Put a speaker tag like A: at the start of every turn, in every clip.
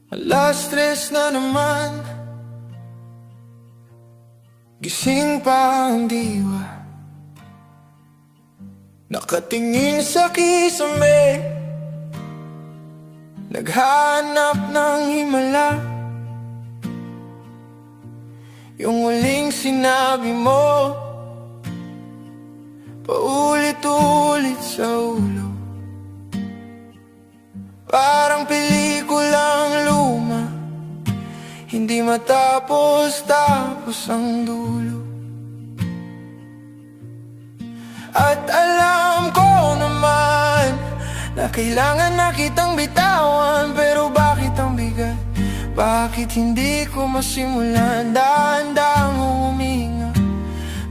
A: Alas 3 na naman, gising pa ang diwa, nakatingin sa kisame, naghanap ng himala. Yung huling sinabi mo, paulit-ulit sa ulo, parang pelikulang luma, hindi matapos-tapos ang dulo. At alam ko naman na kailangan na kitang bitawan, pero bakit ang bigat? Bakit hindi ko masimulan? Dahan-dahang huminga,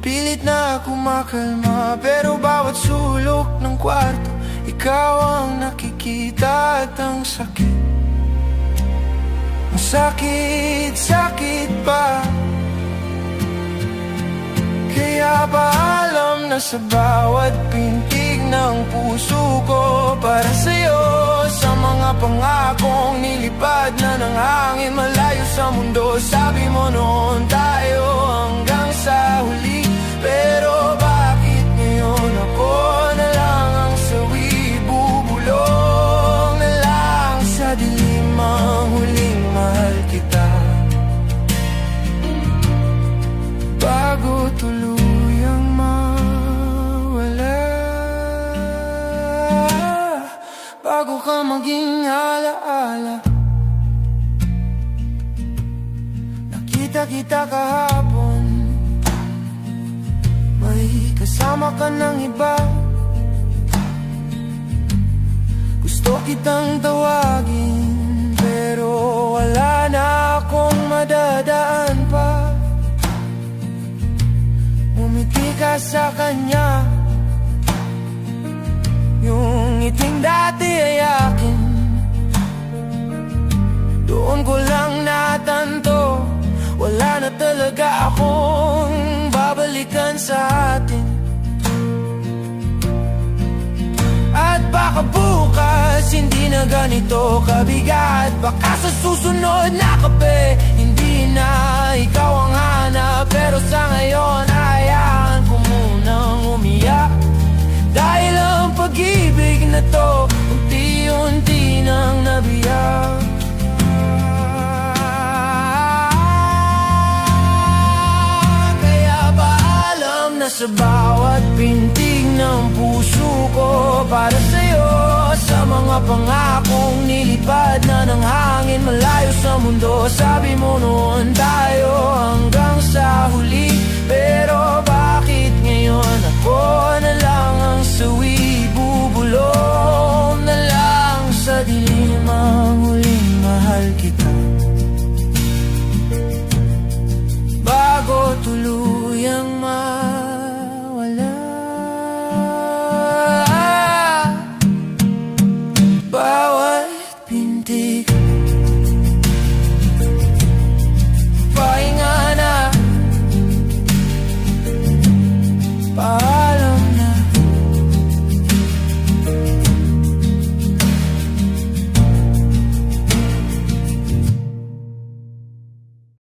A: pilit na ako makalma, pero bawat sulok ng kwarto, ikaw ang nakikita at ang sakit. Ang sakit, sakit pa. Kaya paalam na sa bawat pintig ng puso ko, para sa'yo, sa mga pangakong nilipad na ng hangin malayo sa mundo. Sabi mo noon tayo hanggang sa huli, pero bakit ngayon ako na lang ang sawi? Bubulong na lang sa dilim ang huling mahal kita, bago tuluyang mawala, bago ka maging alaala. Nakita kita kahapon, may kasama ka ng iba. Gusto kitang tawagin, pero wala na akong madadaan pa. Umiti ka sa kanya, yung ngiting dati ay akin. Doon ko lang natanto, wala na talaga akong babalikan sa atin. At baka bukas hindi na ganito kabigat, baka sa susunod na kape hindi na ikaw ang hanap. Pero sa ngayon hayaan ko munang umiyak, dahil ang pag-ibig na to unti-unti nang nabiyak. Kaya paalam na sa bawat pintig ng puso ko, para sa'yo, sa mga pangakong nilipad na ng hangin malayo sa mundo. Sabi mo noon tayo hanggang sa huli, pero bakit ngayon ako na